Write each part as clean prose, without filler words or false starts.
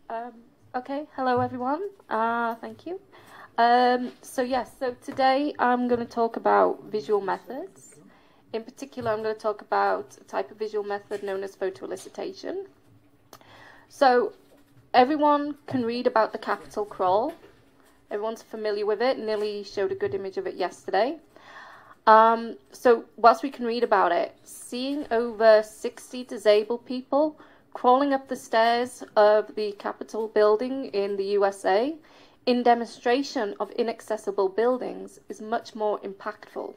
Um, okay, hello everyone. Thank you. So today I'm going to talk about visual methods. In particular, I'm going to talk about a type of visual method known as photoelicitation. So everyone can read about the capital crawl. Everyone's familiar with it. Nilly showed a good image of it yesterday. So whilst we can read about it, seeing over 60 disabled people crawling up the stairs of the Capitol building in the USA in demonstration of inaccessible buildings is much more impactful.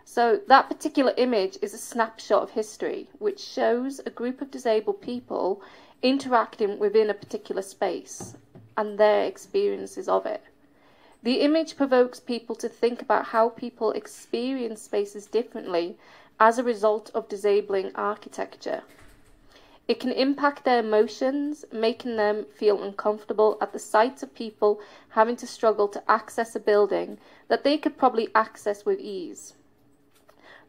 So that particular image is a snapshot of history, which shows a group of disabled people interacting within a particular space and their experiences of it. The image provokes people to think about how people experience spaces differently as a result of disabling architecture. It can impact their emotions, making them feel uncomfortable at the sight of people having to struggle to access a building that they could probably access with ease.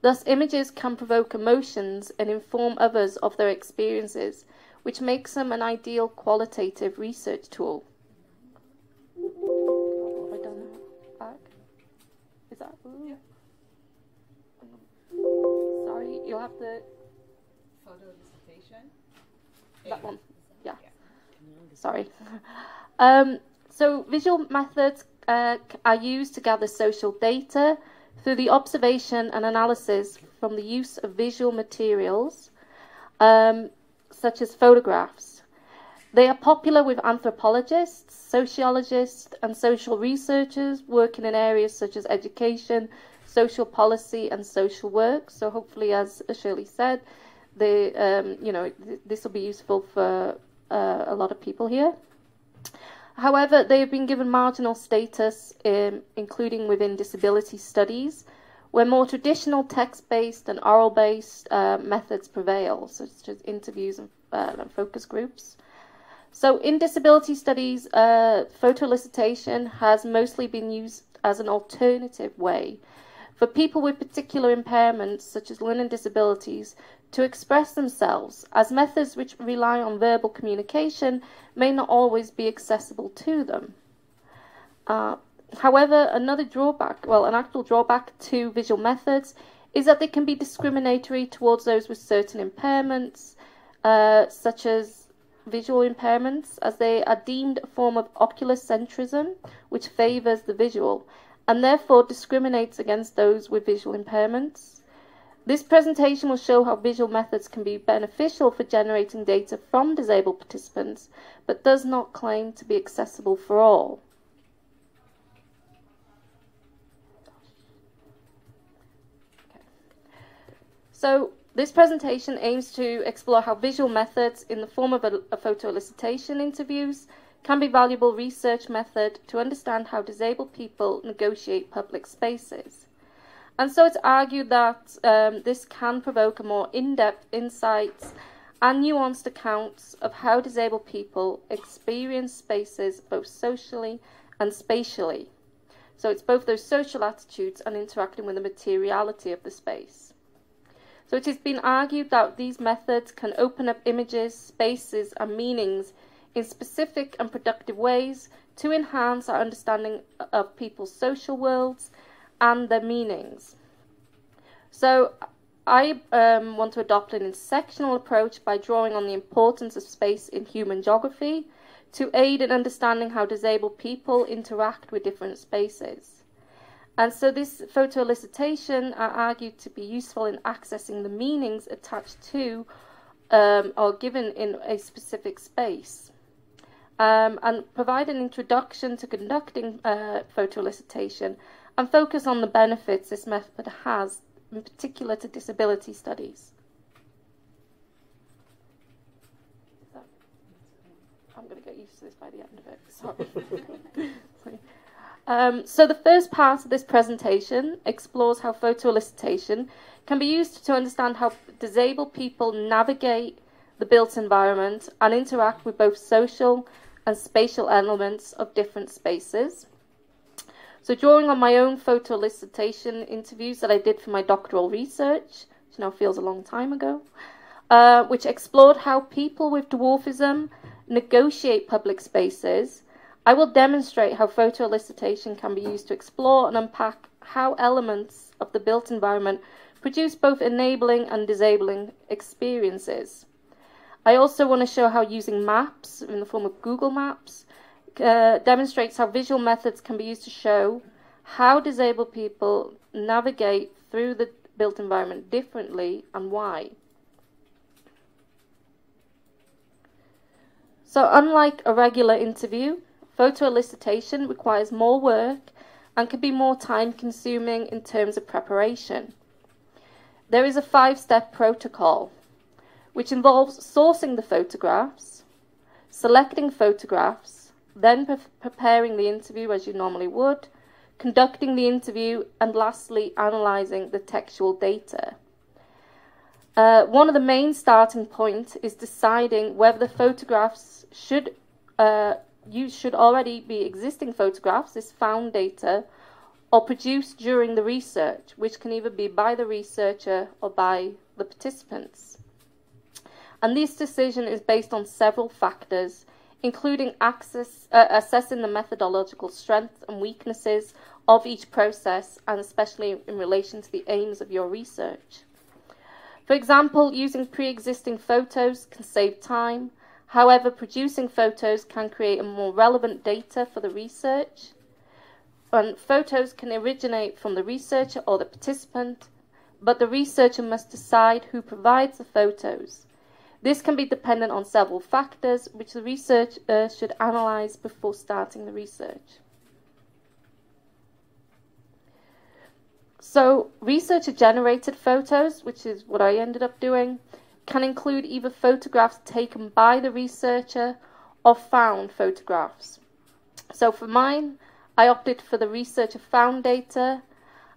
Thus, images can provoke emotions and inform others of their experiences, which makes them an ideal qualitative research tool. Have I done that back? Is that? Yeah. Sorry, you'll have to. That one, yeah. Sorry. So visual methods are used to gather social data through the observation and analysis from the use of visual materials, such as photographs. They are popular with anthropologists, sociologists, and social researchers working in areas such as education, social policy, and social work. So hopefully, as Shirley said, this will be useful for a lot of people here. However, they have been given marginal status, including within disability studies, where more traditional text-based and oral-based methods prevail, such as interviews and focus groups. So in disability studies, photoelicitation has mostly been used as an alternative way for people with particular impairments, such as learning disabilities, to express themselves, as methods which rely on verbal communication may not always be accessible to them. However, an actual drawback to visual methods is that they can be discriminatory towards those with certain impairments, such as visual impairments, as they are deemed a form of oculocentrism, which favours the visual, and therefore discriminates against those with visual impairments. This presentation will show how visual methods can be beneficial for generating data from disabled participants, but does not claim to be accessible for all. Okay. So this presentation aims to explore how visual methods in the form of a photoelicitation interviews can be valuable research method to understand how disabled people negotiate public spaces. And so it's argued that this can provoke a more in-depth insights and nuanced accounts of how disabled people experience spaces both socially and spatially. So it's both those social attitudes and interacting with the materiality of the space. So it has been argued that these methods can open up images, spaces, and meanings in specific and productive ways to enhance our understanding of people's social worlds and their meanings. So I want to adopt an intersectional approach by drawing on the importance of space in human geography to aid in understanding how disabled people interact with different spaces. And so this photoelicitation are argued to be useful in accessing the meanings attached to or given in a specific space. And provide an introduction to conducting photoelicitation and focus on the benefits this method has, in particular to disability studies. I'm going to get used to this by the end of it, sorry. So the first part of this presentation explores how photoelicitation can be used to understand how disabled people navigate the built environment and interact with both social and spatial elements of different spaces. So drawing on my own photoelicitation interviews that I did for my doctoral research, which now feels a long time ago, which explored how people with dwarfism negotiate public spaces, I will demonstrate how photo elicitation can be used to explore and unpack how elements of the built environment produce both enabling and disabling experiences. I also want to show how using maps in the form of Google Maps demonstrates how visual methods can be used to show how disabled people navigate through the built environment differently and why. So unlike a regular interview, photo elicitation requires more work and can be more time-consuming in terms of preparation. There is a 5-step protocol, which involves sourcing the photographs, selecting photographs, then preparing the interview as you normally would, conducting the interview, and lastly, analysing the textual data. One of the main starting points is deciding whether the photographs should already be existing photographs, this found data, or produced during the research, which can either be by the researcher or by the participants. And this decision is based on several factors, including assessing the methodological strengths and weaknesses of each process, and especially in relation to the aims of your research. For example, using pre-existing photos can save time. However, producing photos can create a more relevant data for the research. And photos can originate from the researcher or the participant, but the researcher must decide who provides the photos. This can be dependent on several factors, which the researcher should analyse before starting the research. So, researcher-generated photos, which is what I ended up doing, can include either photographs taken by the researcher or found photographs. So for mine, I opted for the researcher found data,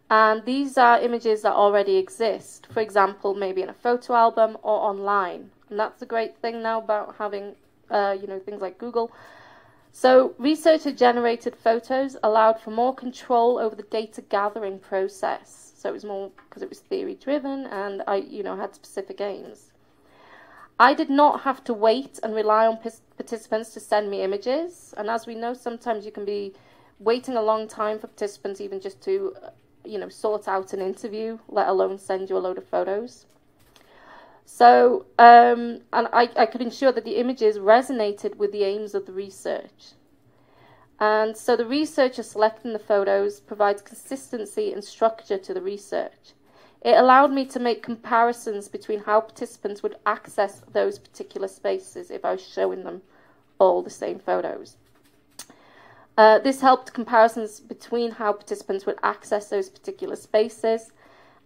and these are images that already exist. For example, maybe in a photo album or online. And that's the great thing now about having, things like Google. So researcher-generated photos allowed for more control over the data gathering process. So it was more because it was theory-driven, and I, had specific aims. I did not have to wait and rely on participants to send me images. And as we know, sometimes you can be waiting a long time for participants even just to, sort out an interview, let alone send you a load of photos. So, and I could ensure that the images resonated with the aims of the research. And so the researcher selecting the photos provides consistency and structure to the research. It allowed me to make comparisons between how participants would access those particular spaces if I was showing them all the same photos. This helped comparisons between how participants would access those particular spaces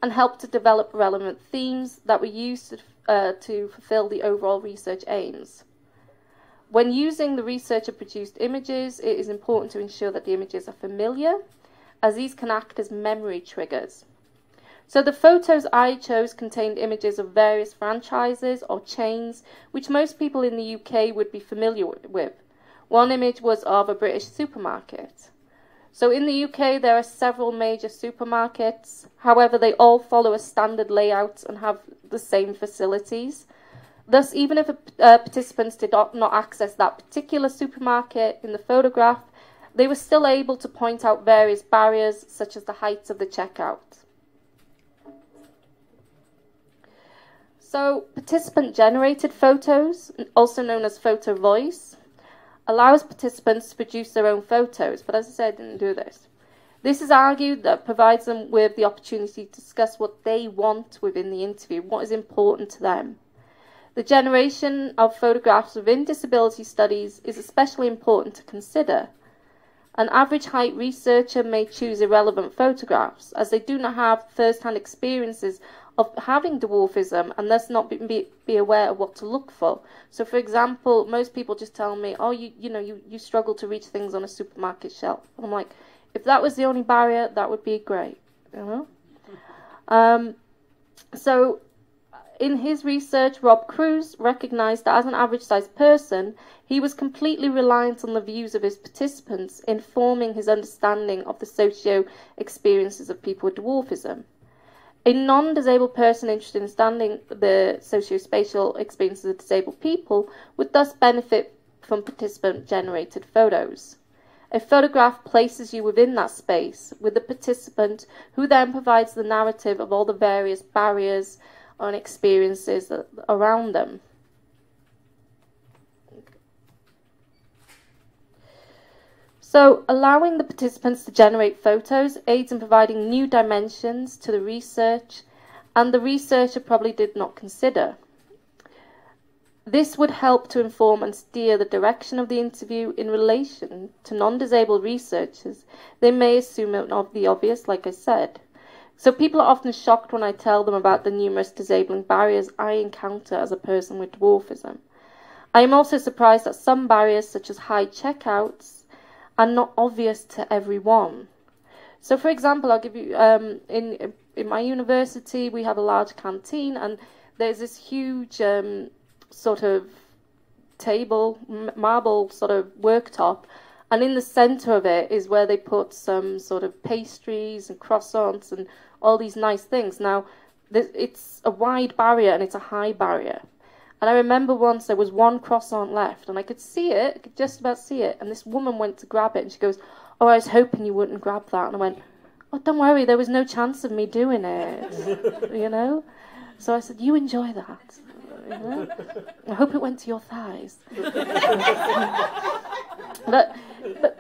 and helped to develop relevant themes that were used to fulfill the overall research aims. When using the researcher-produced images, it is important to ensure that the images are familiar, as these can act as memory triggers. So the photos I chose contained images of various franchises or chains, which most people in the UK would be familiar with. One image was of a British supermarket. So in the UK, there are several major supermarkets. However, they all follow a standard layout and have the same facilities. Thus, even if participants did not access that particular supermarket in the photograph, they were still able to point out various barriers, such as the height of the checkout. So, participant-generated photos, also known as photo voice, allows participants to produce their own photos, but as I said, I didn't do this. This is argued that provides them with the opportunity to discuss what they want within the interview, what is important to them. The generation of photographs within disability studies is especially important to consider. An average height researcher may choose irrelevant photographs, as they do not have first-hand experiences of having dwarfism and thus not be aware of what to look for. So, for example, most people just tell me, oh, you struggle to reach things on a supermarket shelf. I'm like, if that was the only barrier, that would be great, So, in his research, Rob Cruz recognized that as an average-sized person, he was completely reliant on the views of his participants in forming his understanding of the socio-experiences of people with dwarfism. A non-disabled person interested in understanding the socio-spatial experiences of disabled people would thus benefit from participant-generated photos. A photograph places you within that space with the participant, who then provides the narrative of all the various barriers and experiences around them. So, allowing the participants to generate photos aids in providing new dimensions to the research, and the researcher probably did not consider. This would help to inform and steer the direction of the interview in relation to non-disabled researchers. They may assume the obvious, like I said. So people are often shocked when I tell them about the numerous disabling barriers I encounter as a person with dwarfism. I am also surprised that some barriers, such as high checkouts, are not obvious to everyone. So, for example, I'll give you, in my university, we have a large canteen, and there's this huge sort of table, marble sort of worktop, and in the centre of it is where they put some sort of pastries and croissants and all these nice things. Now, it's a wide barrier and it's a high barrier. And I remember once there was one croissant left, and I could see it, I could just about see it, and this woman went to grab it, and she goes, "Oh, I was hoping you wouldn't grab that." And I went, "Oh, don't worry, there was no chance of me doing it," you know? So I said, "You enjoy that, you know? I hope it went to your thighs." But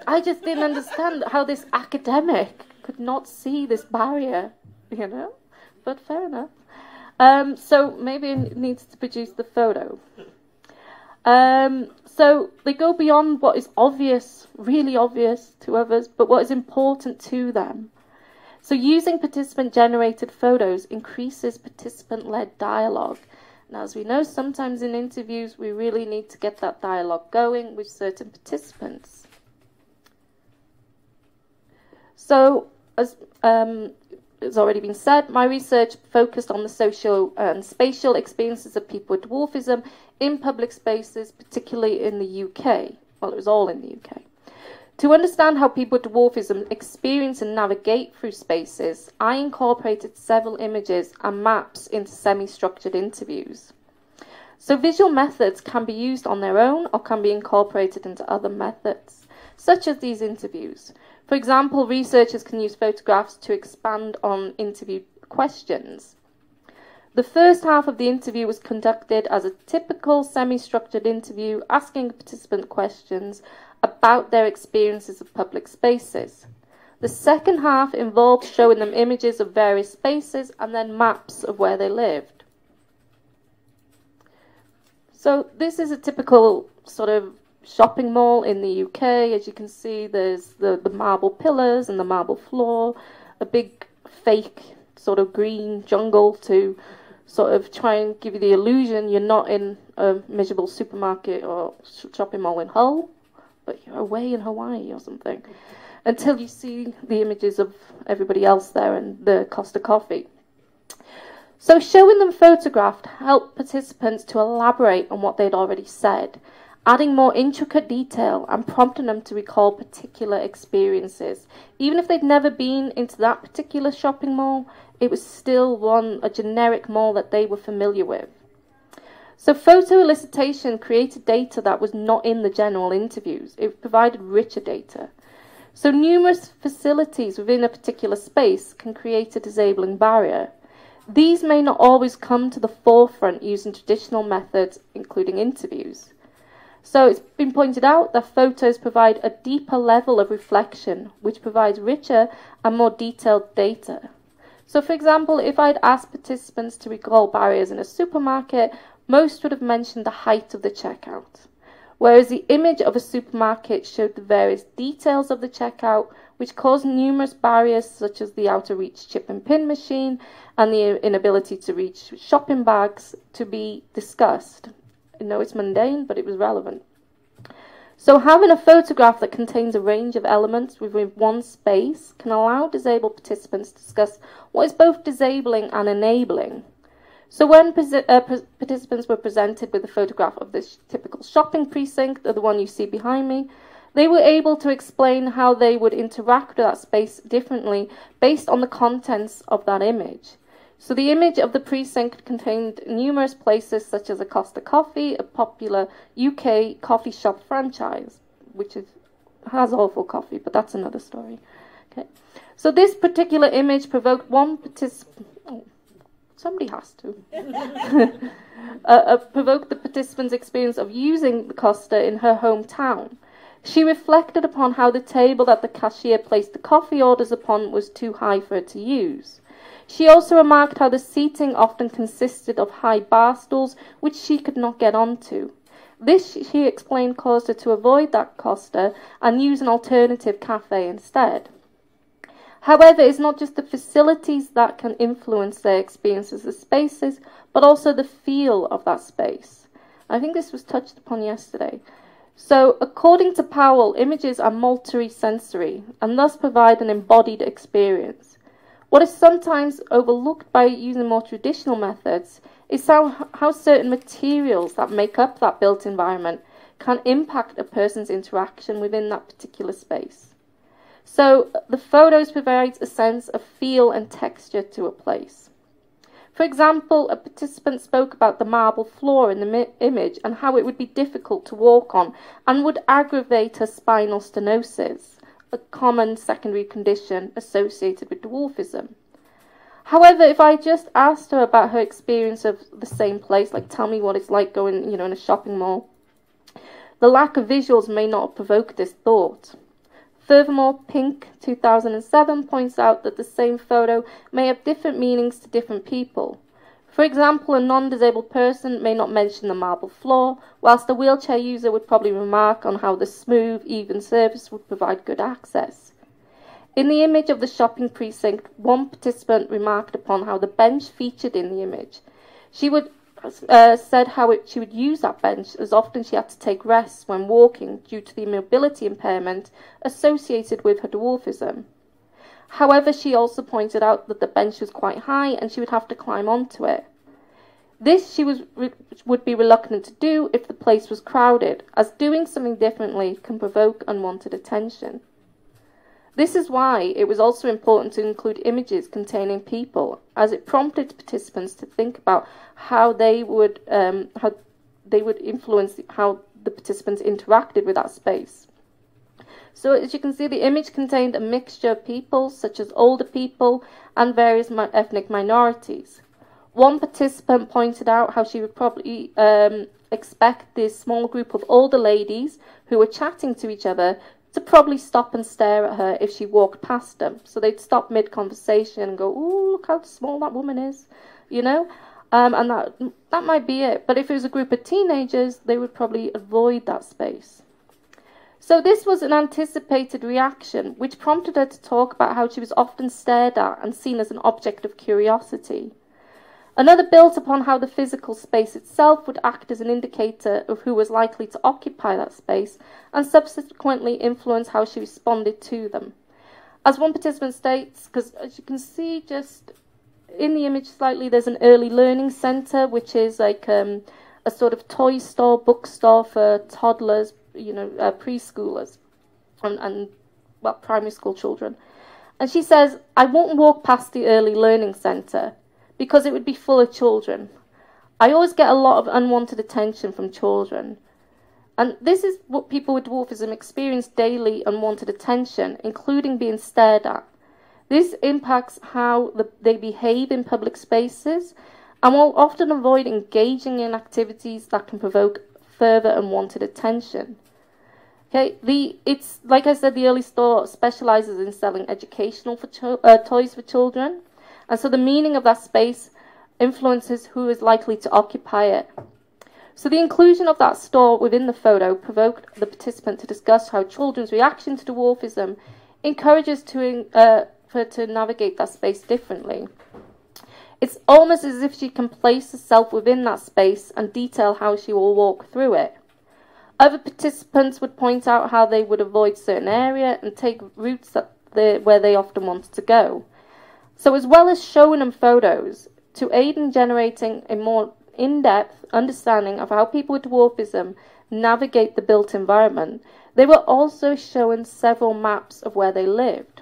I just didn't understand how this academic could not see this barrier, you know? But fair enough. So maybe it needs to produce the photo. So they go beyond what is obvious, really obvious to others, but what is important to them. So using participant-generated photos increases participant-led dialogue. Now, as we know, sometimes in interviews, we really need to get that dialogue going with certain participants. So, as it's already been said, my research focused on the social and spatial experiences of people with dwarfism in public spaces, particularly in the UK. Well, it was all in the UK. To understand how people with dwarfism experience and navigate through spaces, I incorporated several images and maps into semi-structured interviews. So visual methods can be used on their own or can be incorporated into other methods, such as these interviews. For example, researchers can use photographs to expand on interview questions. The first half of the interview was conducted as a typical semi-structured interview, asking participant questions about their experiences of public spaces. The second half involved showing them images of various spaces and then maps of where they lived. So this is a typical sort of shopping mall in the UK. As you can see, there's the marble pillars and the marble floor, a big fake sort of green jungle to sort of try and give you the illusion you're not in a miserable supermarket or shopping mall in Hull, but you're away in Hawaii or something, until you see the images of everybody else there and the Costa coffee. So showing them photographed helped participants to elaborate on what they'd already said, adding more intricate detail and prompting them to recall particular experiences. Even if they'd never been into that particular shopping mall, it was still a generic mall that they were familiar with. So photo elicitation created data that was not in the general interviews. It provided richer data. So numerous facilities within a particular space can create a disabling barrier. These may not always come to the forefront using traditional methods, including interviews. So it's been pointed out that photos provide a deeper level of reflection, which provides richer and more detailed data. So for example, if I'd asked participants to recall barriers in a supermarket, most would have mentioned the height of the checkout, whereas the image of a supermarket showed the various details of the checkout, which caused numerous barriers such as the out-of-reach chip and pin machine and the inability to reach shopping bags to be discussed. I know it's mundane, but it was relevant. So having a photograph that contains a range of elements within one space can allow disabled participants to discuss what is both disabling and enabling. So when participants were presented with a photograph of this typical shopping precinct, the one you see behind me, they were able to explain how they would interact with that space differently based on the contents of that image. So the image of the precinct contained numerous places such as a Costa Coffee, a popular UK coffee shop franchise, which has awful coffee, but that's another story. Okay. So this particular image provoked one participant. Oh, somebody has to. Provoked the participant's experience of using the Costa in her hometown. She reflected upon how the table that the cashier placed the coffee orders upon was too high for her to use. She also remarked how the seating often consisted of high bar stools which she could not get onto. This, she explained, caused her to avoid that Costa and use an alternative cafe instead. However, it's not just the facilities that can influence their experiences of spaces, but also the feel of that space. I think this was touched upon yesterday. So, according to Powell, images are multisensory and thus provide an embodied experience. What is sometimes overlooked by using more traditional methods is how certain materials that make up that built environment can impact a person's interaction within that particular space. So, the photos provide a sense of feel and texture to a place. For example, a participant spoke about the marble floor in the image and how it would be difficult to walk on and would aggravate her spinal stenosis, a common secondary condition associated with dwarfism. However, if I just asked her about her experience of the same place, like tell me what it's like going, in a shopping mall, the lack of visuals may not provoke this thought. Furthermore, Pink 2007 points out that the same photo may have different meanings to different people. For example, a non-disabled person may not mention the marble floor, whilst a wheelchair user would probably remark on how the smooth, even surface would provide good access. In the image of the shopping precinct, one participant remarked upon how the bench featured in the image. She said how she would use that bench as often she had to take rests when walking due to the mobility impairment associated with her dwarfism. However, she also pointed out that the bench was quite high and she would have to climb onto it. This she would be reluctant to do if the place was crowded, as doing something differently can provoke unwanted attention. This is why it was also important to include images containing people, as it prompted participants to think about how they would influence how the participants interacted with that space. So as you can see, the image contained a mixture of people, such as older people and various ethnic minorities. One participant pointed out how she would probably expect this small group of older ladies who were chatting to each other to probably stop and stare at her if she walked past them. So they'd stop mid-conversation and go, "Ooh, look how small that woman is," and that might be it. But if it was a group of teenagers, they would probably avoid that space. So this was an anticipated reaction, which prompted her to talk about how she was often stared at and seen as an object of curiosity. Another built upon how the physical space itself would act as an indicator of who was likely to occupy that space and subsequently influence how she responded to them. As one participant states, because as you can see just in the image slightly, there's an early learning centre, which is like a sort of toy store, bookstore for toddlers, preschoolers and primary school children. And she says, "I won't walk past the early learning centre because it would be full of children. I always get a lot of unwanted attention from children." And this is what people with dwarfism experience daily: unwanted attention, including being stared at. This impacts how they behave in public spaces and will often avoid engaging in activities that can provoke further unwanted attention. Okay, it's like I said, the early store specializes in selling educational toys for children, and so the meaning of that space influences who is likely to occupy it. So the inclusion of that store within the photo provoked the participant to discuss how children's reaction to dwarfism encourages her to navigate that space differently. It's almost as if she can place herself within that space and detail how she will walk through it. Other participants would point out how they would avoid certain area and take routes where they often wanted to go. So as well as showing them photos, to aid in generating a more in-depth understanding of how people with dwarfism navigate the built environment, they were also shown several maps of where they lived.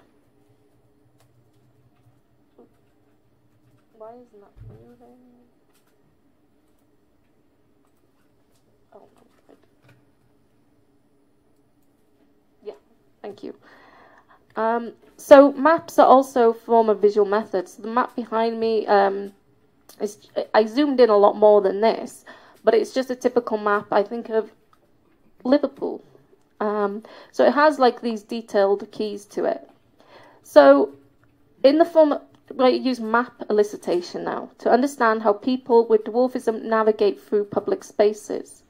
Why is Thank you. So maps are also a form of visual methods. The map behind me I zoomed in a lot more than this, but it's just a typical map, I think, of Liverpool. So it has like these detailed keys to it. So in the form, I use map elicitation now to understand how people with dwarfism navigate through public spaces.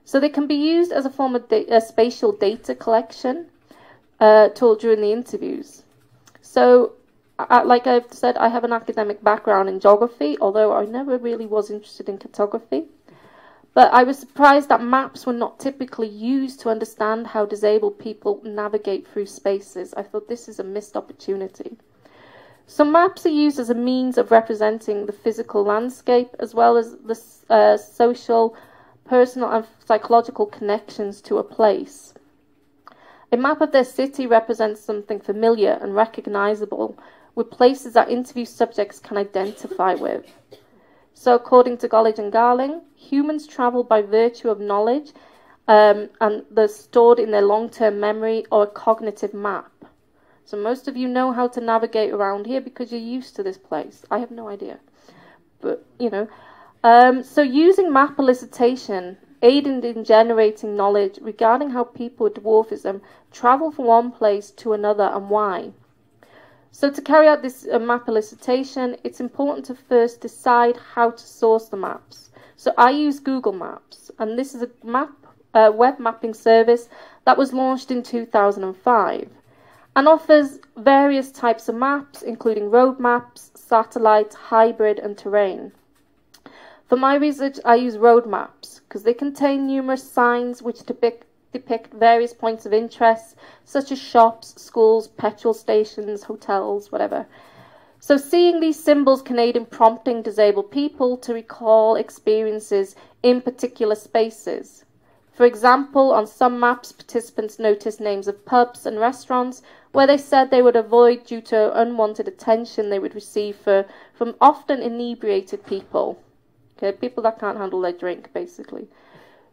So they can be used as a form of spatial data collection tool during the interviews. So, like I've said, I have an academic background in geography, although I never really was interested in cartography. But I was surprised that maps were not typically used to understand how disabled people navigate through spaces. I thought this is a missed opportunity. So maps are used as a means of representing the physical landscape as well as the social, personal and psychological connections to a place. A map of their city represents something familiar and recognizable, with places that interview subjects can identify with. So according to Gollidge and Garling, humans travel by virtue of knowledge and they're stored in their long-term memory or a cognitive map. So most of you know how to navigate around here because you're used to this place. I have no idea. But, you know. So using map elicitation aided in generating knowledge regarding how people with dwarfism travel from one place to another and why. So to carry out this map elicitation, it's important to first decide how to source the maps. So I use Google Maps, and this is a web mapping service that was launched in 2005 and offers various types of maps, including road maps, satellite, hybrid, and terrain. For my research, I use road maps because they contain numerous signs which depict various points of interest, such as shops, schools, petrol stations, hotels, whatever. So seeing these symbols can aid in prompting disabled people to recall experiences in particular spaces. For example, on some maps, participants noticed names of pubs and restaurants where they said they would avoid due to unwanted attention they would receive from often inebriated people. Okay, people that can't handle their drink, basically.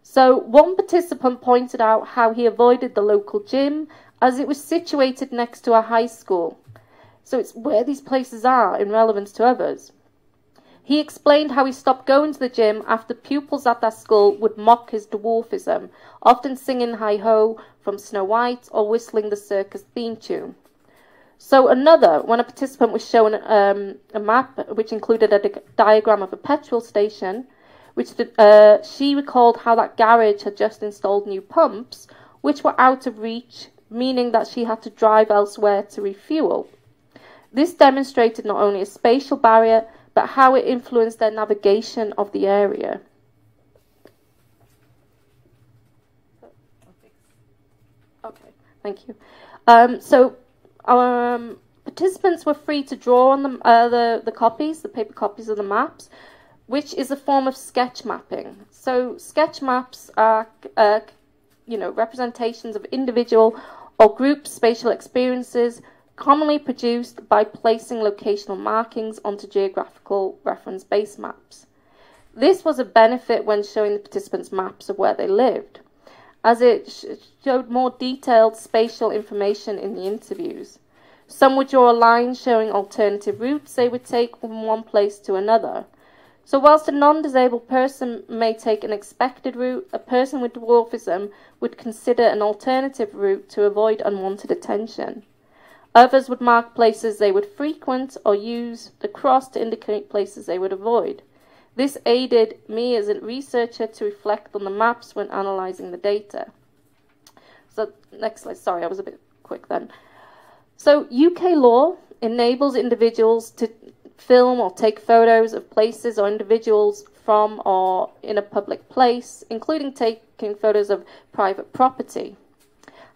So one participant pointed out how he avoided the local gym as it was situated next to a high school. So it's where these places are in relevance to others. He explained how he stopped going to the gym after pupils at that school would mock his dwarfism, often singing Hi-Ho from Snow White or whistling the circus theme tune. So when a participant was shown a map which included a diagram of a petrol station, she recalled how that garage had just installed new pumps, which were out of reach, meaning that she had to drive elsewhere to refuel. This demonstrated not only a spatial barrier, but how it influenced their navigation of the area. Okay, thank you. Participants were free to draw on the copies, the paper copies of the maps, which is a form of sketch mapping. So sketch maps are, representations of individual or group spatial experiences commonly produced by placing locational markings onto geographical reference base maps. This was a benefit when showing the participants maps of where they lived, as it showed more detailed spatial information in the interviews. Some would draw a line showing alternative routes they would take from one place to another. So whilst a non-disabled person may take an expected route, a person with dwarfism would consider an alternative route to avoid unwanted attention. Others would mark places they would frequent or use the cross to indicate places they would avoid. This aided me as a researcher to reflect on the maps when analysing the data. So next slide, sorry, I was a bit quick then. So UK law enables individuals to film or take photos of places or individuals from or in a public place, including taking photos of private property.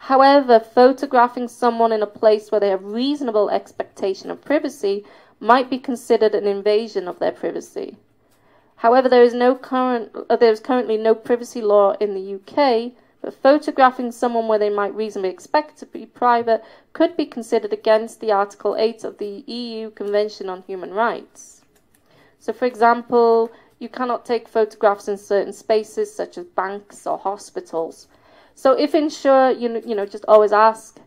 However, photographing someone in a place where they have reasonable expectation of privacy might be considered an invasion of their privacy. However, there is currently no privacy law in the UK, but photographing someone where they might reasonably expect to be private could be considered against the Article 8 of the EU Convention on Human Rights. So, for example, you cannot take photographs in certain spaces such as banks or hospitals. So if unsure, just always ask.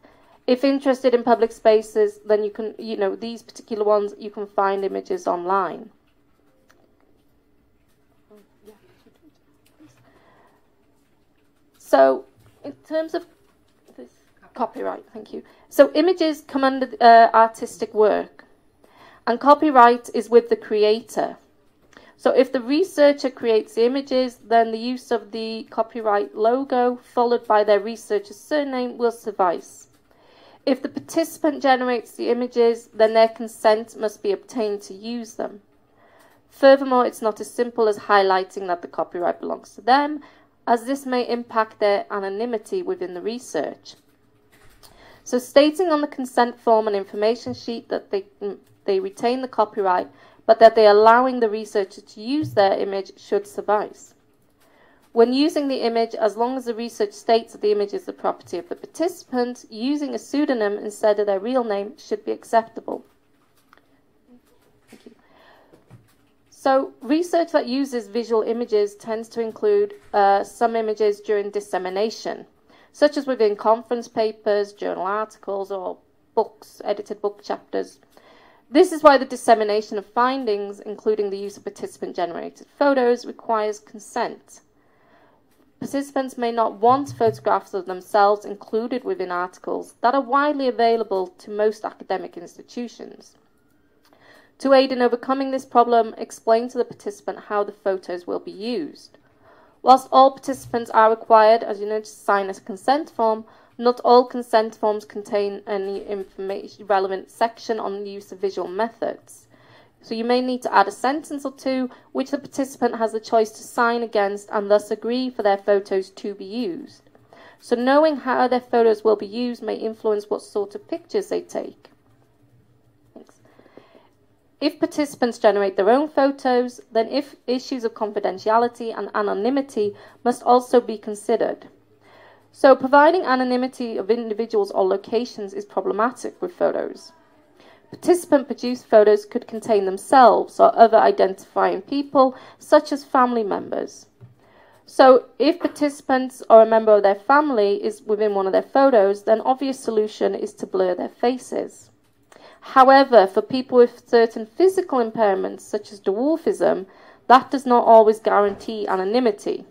If interested in public spaces, then you can, these particular ones, you can find images online. So, in terms of this copyright, thank you. So, images come under artistic work, and copyright is with the creator. So, if the researcher creates the images, then the use of the copyright logo, followed by their researcher's surname, will suffice. If the participant generates the images, then their consent must be obtained to use them. Furthermore, it's not as simple as highlighting that the copyright belongs to them, as this may impact their anonymity within the research. So stating on the consent form and information sheet that they retain the copyright, but that they are allowing the researcher to use their image should suffice. When using the image, as long as the research states that the image is the property of the participant, using a pseudonym instead of their real name should be acceptable. Thank you. So, research that uses visual images tends to include some images during dissemination, such as within conference papers, journal articles, or books, edited book chapters. This is why the dissemination of findings, including the use of participant-generated photos, requires consent. Participants may not want photographs of themselves included within articles that are widely available to most academic institutions. To aid in overcoming this problem, explain to the participant how the photos will be used. Whilst all participants are required, as you know, to sign a consent form, not all consent forms contain any relevant section on the use of visual methods. So you may need to add a sentence or two, which the participant has the choice to sign against and thus agree for their photos to be used. So knowing how their photos will be used may influence what sort of pictures they take. If participants generate their own photos, then issues of confidentiality and anonymity must also be considered. So providing anonymity of individuals or locations is problematic with photos. Participant-produced photos could contain themselves or other identifying people, such as family members. So if participants or a member of their family is within one of their photos, then obvious solution is to blur their faces. However, for people with certain physical impairments, such as dwarfism, that does not always guarantee anonymity.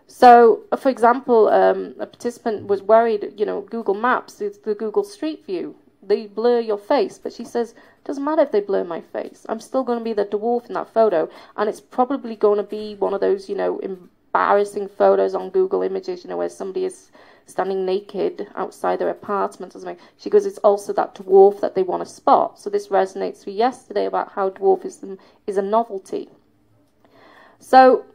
So, for example, a participant was worried, Google Maps, the Google Street View, they blur your face, but she says, it doesn't matter if they blur my face. I'm still going to be the dwarf in that photo, and it's probably going to be one of those, embarrassing photos on Google Images, where somebody is standing naked outside their apartment or something. She goes, it's also that dwarf that they want to spot. So this resonates with yesterday about how dwarfism is a novelty. So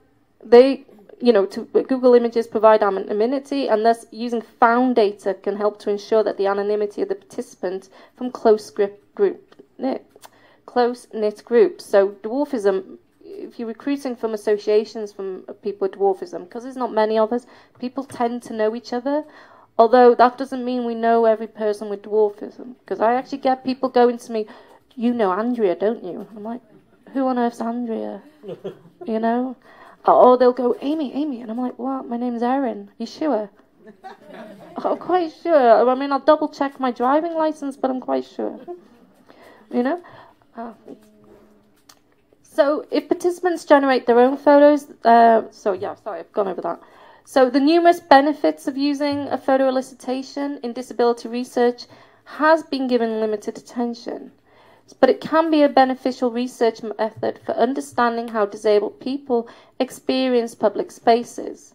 they, Google Images provide anonymity, and thus using found data can help to ensure that the anonymity of the participant from close-knit groups. So dwarfism, if you're recruiting from associations from people with dwarfism, because there's not many of us, people tend to know each other. Although that doesn't mean we know every person with dwarfism. Because I actually get people going to me, you know Andrea, don't you? I'm like, who on earth's Andrea? Or they'll go, Amy. And I'm like, what? My name's Erin. You sure? I'm quite sure. I mean, I'll double check my driving license, but I'm quite sure. So if participants generate their own photos, I've gone over that. So the numerous benefits of using a photo elicitation in disability research has been given limited attention. But it can be a beneficial research method for understanding how disabled people experience public spaces.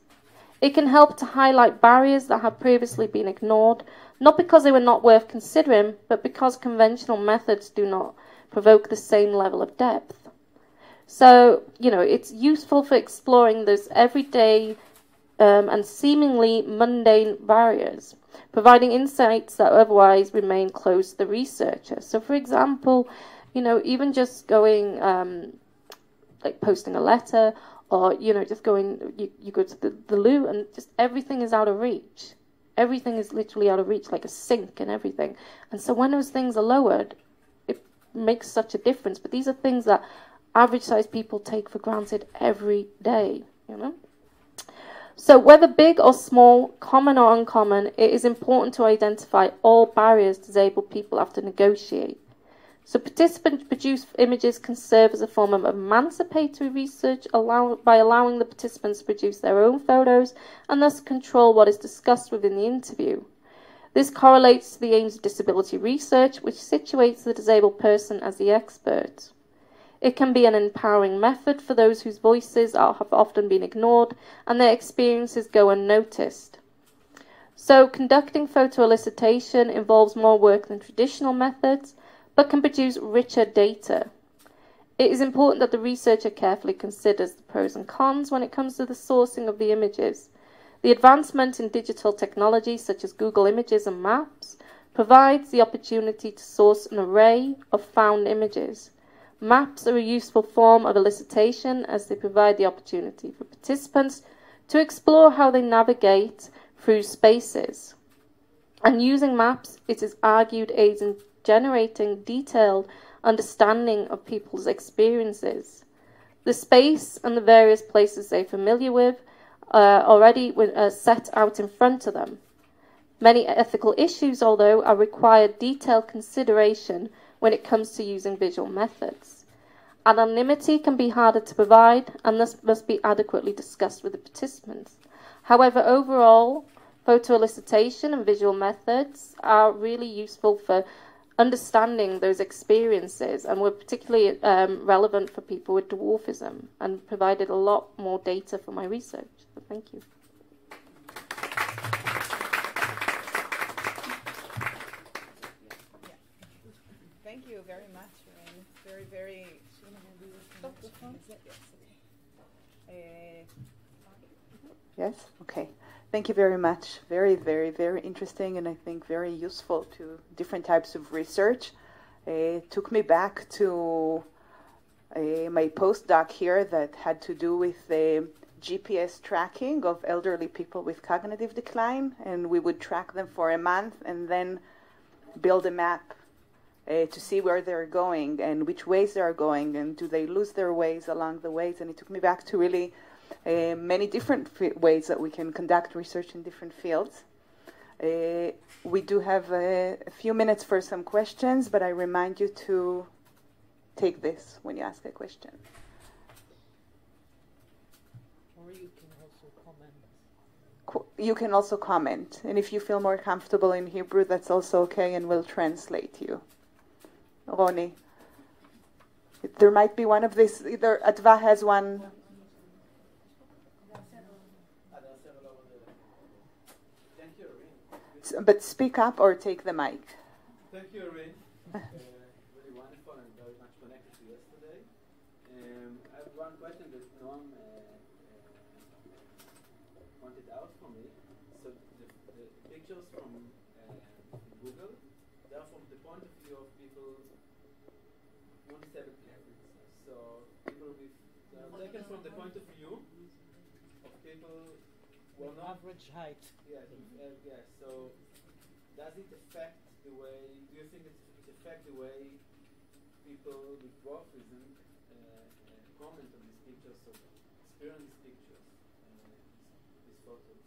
It can help to highlight barriers that have previously been ignored, not because they were not worth considering, but because conventional methods do not provoke the same level of depth. So, it's useful for exploring those everyday and seemingly mundane barriers, providing insights that otherwise remain closed to the researcher. So, for example, even just going, like posting a letter, or, just going, you go to the loo and just everything is out of reach. Everything is literally out of reach, like a sink and everything. And so when those things are lowered, it makes such a difference. But these are things that average-sized people take for granted every day, So whether big or small, common or uncommon, it is important to identify all barriers disabled people have to negotiate. So participant-produced images can serve as a form of emancipatory research by allowing the participants to produce their own photos and thus control what is discussed within the interview. This correlates to the aims of disability research, which situates the disabled person as the expert. It can be an empowering method for those whose voices have often been ignored and their experiences go unnoticed. So conducting photo elicitation involves more work than traditional methods, but can produce richer data. It is important that the researcher carefully considers the pros and cons when it comes to the sourcing of the images. The advancement in digital technology, such as Google Images and Maps, provides the opportunity to source an array of found images. Maps are a useful form of elicitation as they provide the opportunity for participants to explore how they navigate through spaces. And using maps, it is argued, aids in generating detailed understanding of people's experiences. The space and the various places they're familiar with already set out in front of them. Many ethical issues, although, are required detailed consideration when it comes to using visual methods. Anonymity can be harder to provide and thus must be adequately discussed with the participants. However, overall, photo elicitation and visual methods are really useful for understanding those experiences and were particularly relevant for people with dwarfism and provided a lot more data for my research. So thank you. Thank you very much, Erin. Very, very... Yes? Okay. Thank you very much. Very, very, very interesting and I think very useful to different types of research. It took me back to my postdoc here that had to do with GPS tracking of elderly people with cognitive decline, and we would track them for a month and then build a map to see where they're going and which ways they're going and do they lose their ways along the ways. And it took me back to really many different ways that we can conduct research in different fields. We do have a few minutes for some questions, but I remind you to take this when you ask a question. Or you can also comment. You can also comment, and if you feel more comfortable in Hebrew, that's also okay, and we'll translate you. Roni, there might be one of these. Either Adva has one. But speak up or take the mic. Thank you, Erin. Really wonderful and very much connected to yesterday. I have one question that Noam pointed out for me. So the pictures from Google, they are from the point of view of people who disable preferences. So people with they are taken from the point of view of people who are not Average height. Yes. So, does it affect the way? Do you think it affects the way people with dwarfism comment on these pictures, or experience these pictures, these photos?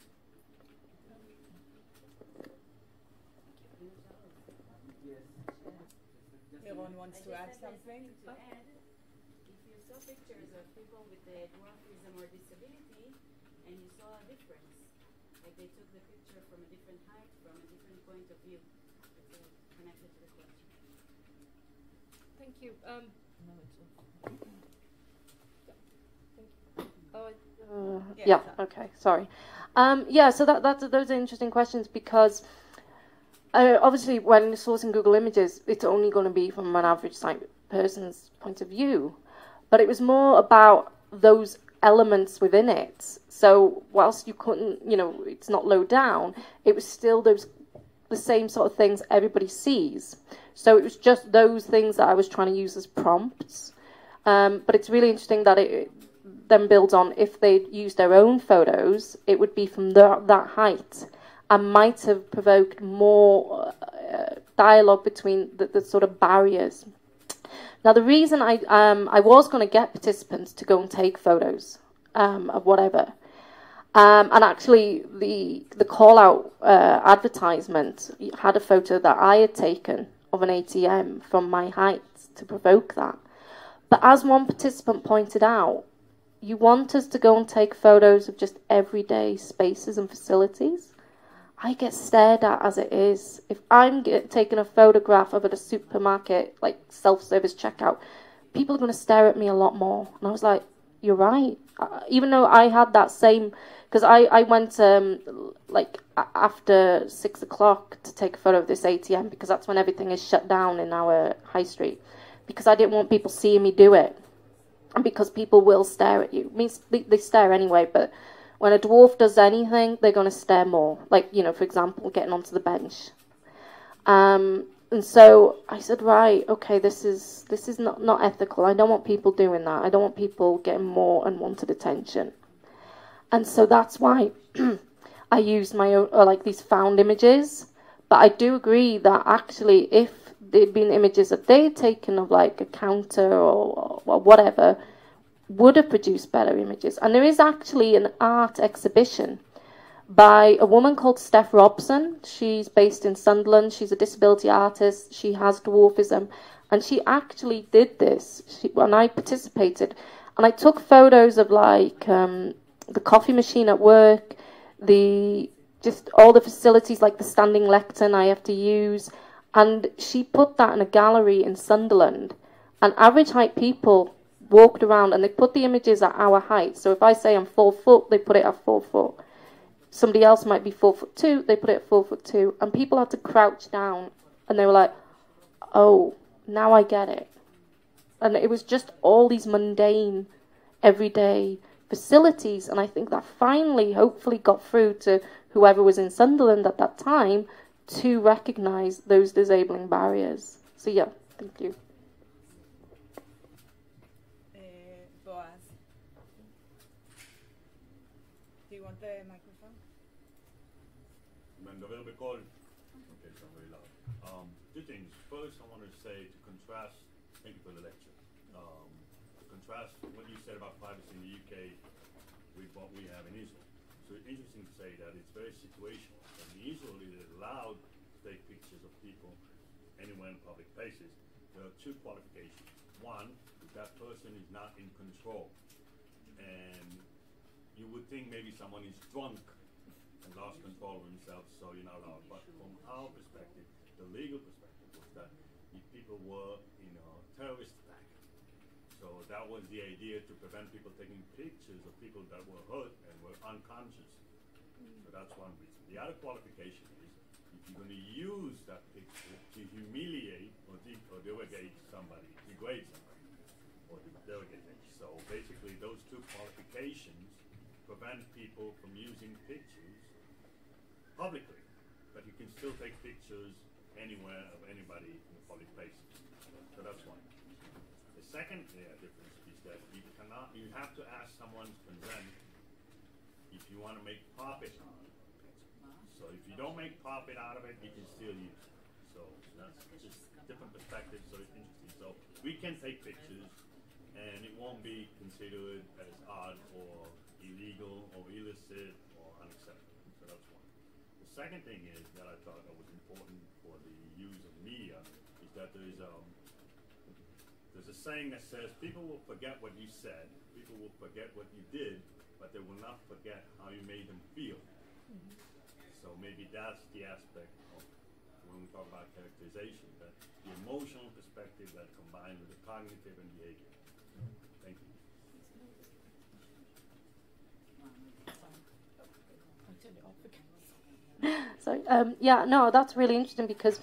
Yes. Erin wants to add something. To add, if you saw pictures of people with dwarfism or disability, and you saw a difference. Like they took the picture from a different height, from a different point of view. It's connected to the question. Thank you. No, it's okay. Yeah. Okay. Sorry. So those are interesting questions because obviously when sourcing Google Images, it's only going to be from an average sight person's point of view, but it was more about those elements within it. So whilst you couldn't, it's not low down, it was still the same sort of things everybody sees. So it was just those things that I was trying to use as prompts. But it's really interesting that it then builds on if they'd used their own photos, it would be from that height and might have provoked more dialogue between the sort of barriers. Now, the reason I was going to get participants to go and take photos of whatever, And actually, the call-out advertisement had a photo that I had taken of an ATM from my height to provoke that. But as one participant pointed out, you want us to go and take photos of just everyday spaces and facilities. I get stared at as it is. If I'm taking a photograph of at a supermarket, like self-service checkout, people are going to stare at me a lot more. And I was like, you're right. Even though I had that same, because I went like after 6 o'clock to take a photo of this ATM, because that's when everything is shut down in our high street, because I didn't want people seeing me do it. And because people will stare at you. I mean, they stare anyway, but when a dwarf does anything, they're going to stare more. Like, you know, for example, getting onto the bench. And so I said, right, okay, this is not ethical. I don't want people doing that. I don't want people getting more unwanted attention. And so that's why I used my own, like these found images. But I do agree that actually if there'd been images that they had taken of like a counter or whatever, would have produced better images. And there is actually an art exhibition by a woman called Steph Robson. She's based in Sunderland. She's a disability artist. She has dwarfism. And she actually did this. When I participated, and I took photos of like the coffee machine at work, just all the facilities like the standing lectern I have to use. And she put that in a gallery in Sunderland. And average height people walked around and they put the images at our height. So if I say I'm 4 foot, they put it at 4 foot. Somebody else might be 4'2", they put it at 4'2", and people had to crouch down, and they were like, "Oh, now I get it." And it was just all these mundane, everyday facilities, and I think that finally, hopefully, got through to whoever was in Sunderland at that time to recognise those disabling barriers. So yeah, thank you. Boaz, do you want the microphone? A little bit cold. Okay, so very loud. Two things. First, I want to say to contrast. Thank you for the lecture. To contrast what you said about privacy in the UK with what we have in Israel. So it's interesting to say that it's very situational. In Israel, it is allowed to take pictures of people anywhere in public places. There are two qualifications. One, that person is not in control, and you would think maybe someone is drunk and lost control of themselves, so you're not allowed. But from our perspective, the legal perspective was that if people were in a terrorist attack, so that was the idea, to prevent people taking pictures of people that were hurt and were unconscious. So that's one reason. The other qualification is if you're going to use that picture to humiliate or delegate somebody, degrade somebody, or delegate them. So basically, those two qualifications prevent people from using pictures publicly, but you can still take pictures anywhere of anybody in the public places. So that's one. The second difference is that you have to ask someone's consent if you want to make profit out of it. So if you don't make profit out of it, you can still use it. So that's just different perspectives, so it's interesting. So we can take pictures and it won't be considered as odd or illegal or illicit or unacceptable. So that's one. The second thing is that I thought that was important for the use of media is that there's a saying that says people will forget what you said, people will forget what you did, but they will not forget how you made them feel. So maybe that's the aspect of when we talk about characterization, that the emotional perspective that combined with the cognitive and behavior. Thank you. So yeah, no, that's really interesting, because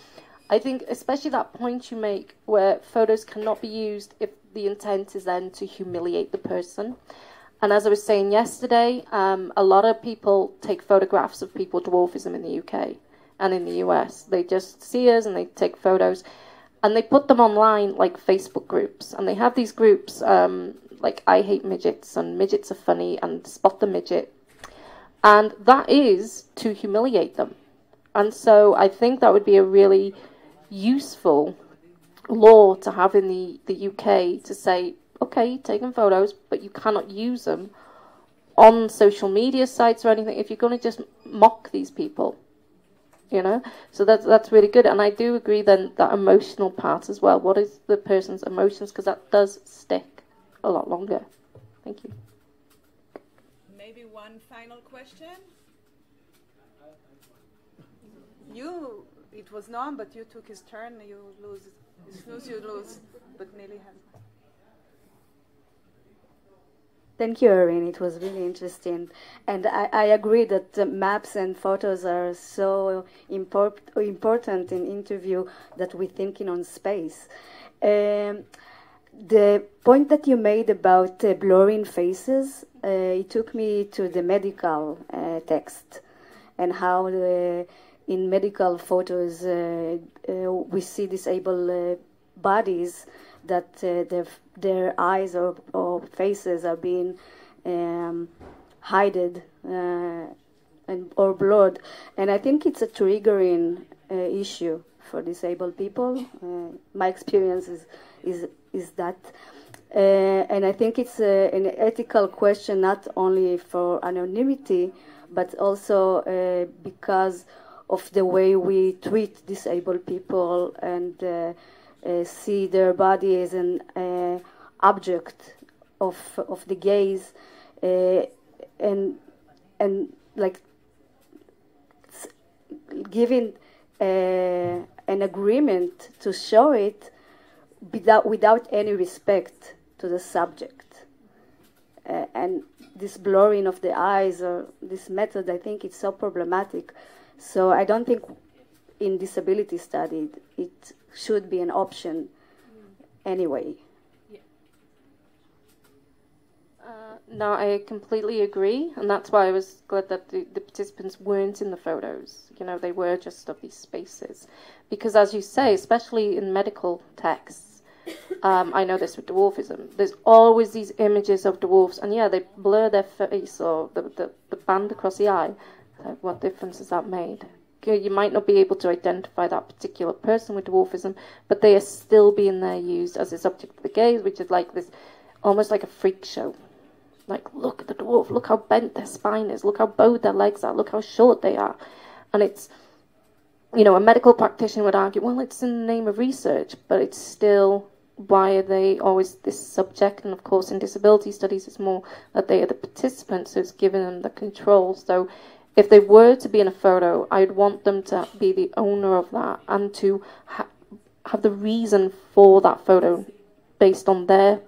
I think especially that point you make where photos cannot be used if the intent is then to humiliate the person. And as I was saying yesterday, a lot of people take photographs of people with dwarfism in the UK and in the US. They just see us and they take photos and they put them online like Facebook groups. And they have these groups like I Hate Midgets and Midgets Are Funny and Spot the Midget. And that is to humiliate them. And so I think that would be a really useful law to have in the UK to say, okay, taking photos, but you cannot use them on social media sites or anything, if you're going to just mock these people, you know, so that's really good. And I do agree then that emotional part as well. What is the person's emotions? Because that does stick a lot longer. Thank you. Maybe one final question. It was Noam, but you took his turn. You lose. You snooze, you lose. But Nelly has. Thank you, Erin. It was really interesting. And I agree that maps and photos are so important in interview that we're thinking on space. The point that you made about blurring faces, it took me to the medical text and how in medical photos we see disabled bodies that their eyes or faces are being hidden or blurred, and I think it's a triggering issue for disabled people. My experience is that, and I think it's an ethical question not only for anonymity, but also because of the way we treat disabled people and see their body as an object of the gaze, and like giving an agreement to show it without any respect to the subject, and this blurring of the eyes or this method, I think it's so problematic. So I don't think in disability study it should be an option anyway. No, I completely agree, and that's why I was glad that the participants weren't in the photos. You know, they were just of these spaces. Because as you say, especially in medical texts, I know this with dwarfism, there's always these images of dwarfs, and yeah, they blur their face or the band across the eye. Like, what difference has that made? You might not be able to identify that particular person with dwarfism, but they are still being there used as a subject of the gaze, which is like this, almost like a freak show. Like, look at the dwarf, look how bent their spine is, look how bowed their legs are, look how short they are. And it's, you know, a medical practitioner would argue, well, it's in the name of research, but it's still, why are they always this subject? And of course, in disability studies, it's more that they are the participants, so it's giving them the control. So if they were to be in a photo, I'd want them to be the owner of that and to have the reason for that photo based on their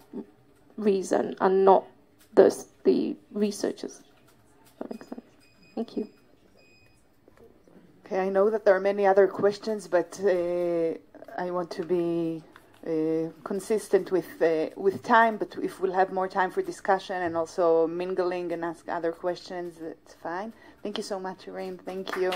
reason and not the researchers. That makes sense. Thank you. Okay, I know that there are many other questions, but I want to be consistent with time. But if we'll have more time for discussion and also mingling and ask other questions, that's fine. Thank you so much, Erin. Thank you.